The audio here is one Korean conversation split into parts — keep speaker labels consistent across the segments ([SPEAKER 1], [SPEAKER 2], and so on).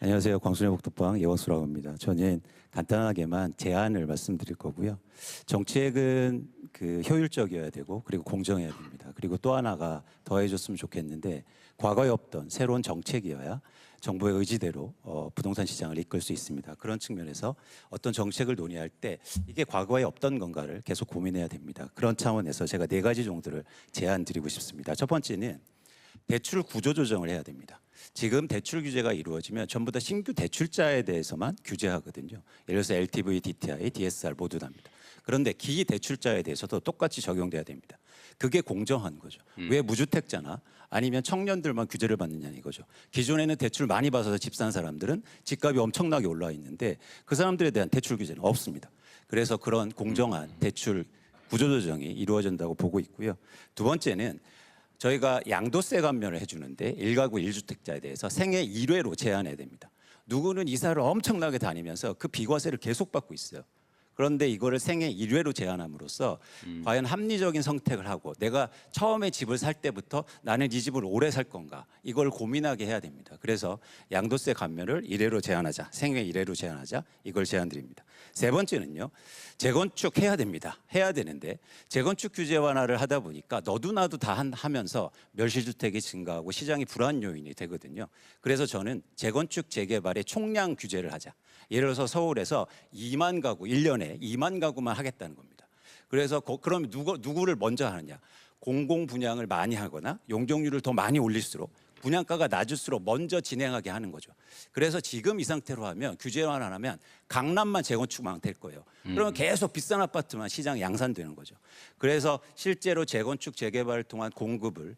[SPEAKER 1] 안녕하세요. 광순의 복덕방 예원수라고 합니다. 저는 간단하게만 제안을 말씀드릴 거고요. 정책은 효율적이어야 되고 그리고 공정해야 됩니다. 그리고 또 하나가 더해줬으면 좋겠는데 과거에 없던 새로운 정책이어야 정부의 의지대로 부동산 시장을 이끌 수 있습니다. 그런 측면에서 어떤 정책을 논의할 때 이게 과거에 없던 건가를 계속 고민해야 됩니다. 그런 차원에서 제가 4가지 정도를 제안 드리고 싶습니다. 첫 번째는 대출 구조 조정을 해야 됩니다. 지금 대출 규제가 이루어지면 전부 다 신규 대출자에 대해서만 규제하거든요. 예를 들어서 LTV, DTI, DSR 모두 다입니다. 그런데 기 대출자에 대해서도 똑같이 적용돼야 됩니다. 그게 공정한 거죠. 왜 무주택자나 아니면 청년들만 규제를 받느냐는 이거죠. 기존에는 대출 많이 받아서 집 산 사람들은 집값이 엄청나게 올라 있는데 그 사람들에 대한 대출 규제는 없습니다. 그래서 그런 공정한 대출 구조조정이 이루어진다고 보고 있고요. 두 번째는 저희가 양도세 감면을 해주는데 1가구 1주택자에 대해서 생애 1회로 제한해야 됩니다. 누구는 이사를 엄청나게 다니면서 그 비과세를 계속 받고 있어요. 그런데 이거를 생애 1회로 제한함으로써 과연 합리적인 선택을 하고 내가 처음에 집을 살 때부터 나는 이 집을 오래 살 건가 이걸 고민하게 해야 됩니다. 그래서 양도세 감면을 1회로 제한하자, 생애 1회로 제한하자 이걸 제안드립니다. 세 번째는요. 재건축 해야 됩니다. 해야 되는데 재건축 규제 완화를 하다 보니까 너도 나도 다 하면서 멸실주택이 증가하고 시장이 불안 요인이 되거든요. 그래서 저는 재건축 재개발의 총량 규제를 하자. 예를 들어서 서울에서 2만 가구 1년에 2만 가구만 하겠다는 겁니다. 그래서 그럼 누구를 먼저 하느냐? 공공 분양을 많이 하거나 용적률을 더 많이 올릴수록 분양가가 낮을수록 먼저 진행하게 하는 거죠. 그래서 지금 이 상태로 하면 규제 완화하면 강남만 재건축만 될 거예요. 그러면 계속 비싼 아파트만 시장에 양산되는 거죠. 그래서 실제로 재건축 재개발을 통한 공급을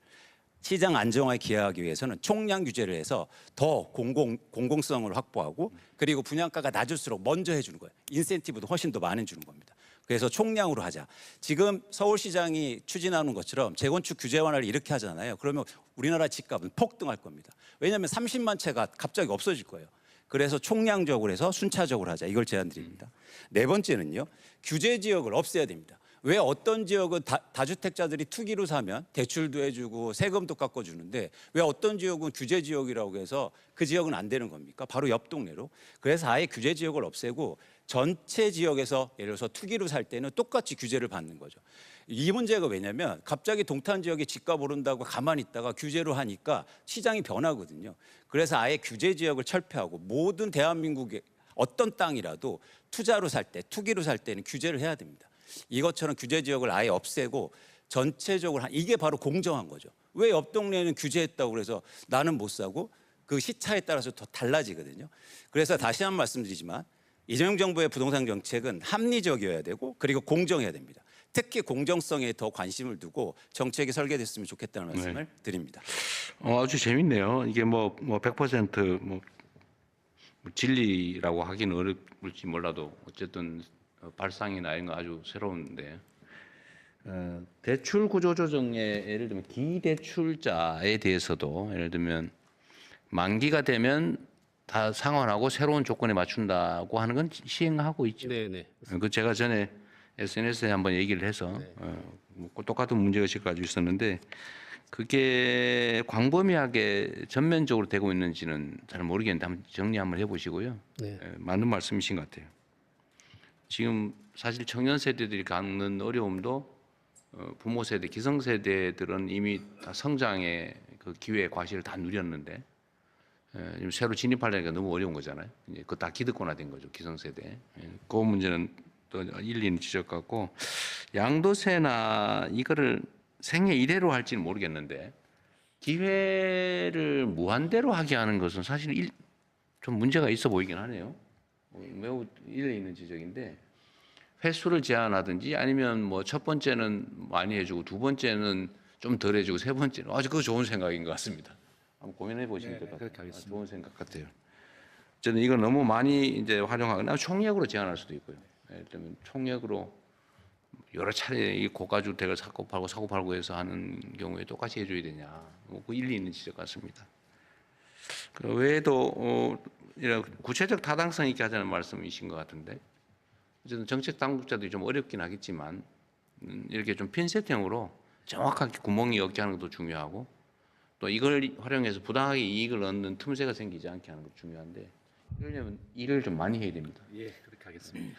[SPEAKER 1] 시장 안정화에 기여하기 위해서는 총량 규제를 해서 더 공공성을 확보하고 그리고 분양가가 낮을수록 먼저 해주는 거예요. 인센티브도 훨씬 더 많이 주는 겁니다. 그래서 총량으로 하자. 지금 서울시장이 추진하는 것처럼 재건축 규제 완화를 이렇게 하잖아요. 그러면 우리나라 집값은 폭등할 겁니다. 왜냐하면 30만 채가 갑자기 없어질 거예요. 그래서 총량적으로 해서 순차적으로 하자. 이걸 제안드립니다. 네 번째는요. 규제 지역을 없애야 됩니다. 왜 어떤 지역은 다주택자들이 투기로 사면 대출도 해주고 세금도 깎아주는데 왜 어떤 지역은 규제 지역이라고 해서 그 지역은 안 되는 겁니까? 바로 옆 동네로. 그래서 아예 규제 지역을 없애고 전체 지역에서 예를 들어서 투기로 살 때는 똑같이 규제를 받는 거죠. 이 문제가 왜냐면 갑자기 동탄 지역에 집값 오른다고 가만히 있다가 규제로 하니까 시장이 변하거든요. 그래서 아예 규제 지역을 철폐하고 모든 대한민국의 어떤 땅이라도 투자로 살 때, 투기로 살 때는 규제를 해야 됩니다. 이것처럼 규제 지역을 아예 없애고 전체적으로 이게 바로 공정한 거죠. 왜 옆 동네는 규제했다고 그래서 나는 못 사고 그 시차에 따라서 더 달라지거든요. 그래서 다시 한 번 말씀드리지만 이재명 정부의 부동산 정책은 합리적이어야 되고 그리고 공정해야 됩니다. 특히 공정성에 더 관심을 두고 정책이 설계됐으면 좋겠다는 말씀을 드립니다.
[SPEAKER 2] 아주 재밌네요. 이게 뭐 100% 진리라고 하기는 어렵을지 몰라도 어쨌든 발상이나 이런 거 아주 새로운데 대출 구조 조정에 예를 들면 기대출자에 대해서도 예를 들면 만기가 되면 다 상환하고 새로운 조건에 맞춘다고 하는 건 시행하고 있죠.
[SPEAKER 3] 네네.
[SPEAKER 2] 그 제가 전에 SNS에 한번 얘기를 해서 뭐 똑같은 문제의식을 가지고 있었는데 그게 광범위하게 전면적으로 되고 있는지는 잘 모르겠는데 한번 정리 한번 해보시고요.
[SPEAKER 3] 네.
[SPEAKER 2] 맞는 말씀이신 것 같아요. 지금 사실 청년 세대들이 갖는 어려움도 부모 세대, 기성 세대들은 이미 다 성장의 그 기회, 과실을 다 누렸는데 지금 새로 진입하려니까 너무 어려운 거잖아요. 이제 그거 다 기득권화된 거죠, 기성 세대. 그 문제는 또 일리는 지적 같고 양도세나 이거를 생애 1회로 할지는 모르겠는데 기회를 무한대로 하게 하는 것은 사실 좀 문제가 있어 보이긴 하네요. 매우 일리 있는 지적인데 횟수를 제한하든지 아니면 뭐 첫 번째는 많이 해주고 두 번째는 좀 덜 해주고 세 번째는 아주 그거 좋은 생각인 것 같습니다. 한번 고민해 보시면 될 것 같아요.
[SPEAKER 3] 그렇게 하겠습니다.
[SPEAKER 2] 좋은 생각 같아요. 저는 이거 너무 많이 이제 활용하거나 총액으로 제한할 수도 있고요. 예를 들면 총액으로 여러 차례 이 고가 주택을 사고 팔고 해서 하는 경우에 똑같이 해줘야 되냐? 그 일리 있는 지적 같습니다. 그 외에도 이런 구체적 타당성 있게 하자는 말씀이신 것 같은데 어쨌든 정책 당국자들이 좀 어렵긴 하겠지만 이렇게 좀 핀셋형으로 정확하게 구멍이 없게 하는 것도 중요하고 또 이걸 활용해서 부당하게 이익을 얻는 틈새가 생기지 않게 하는 것도 중요한데 이러려면 일을 좀 많이 해야 됩니다.
[SPEAKER 3] 예, 그렇게 하겠습니다.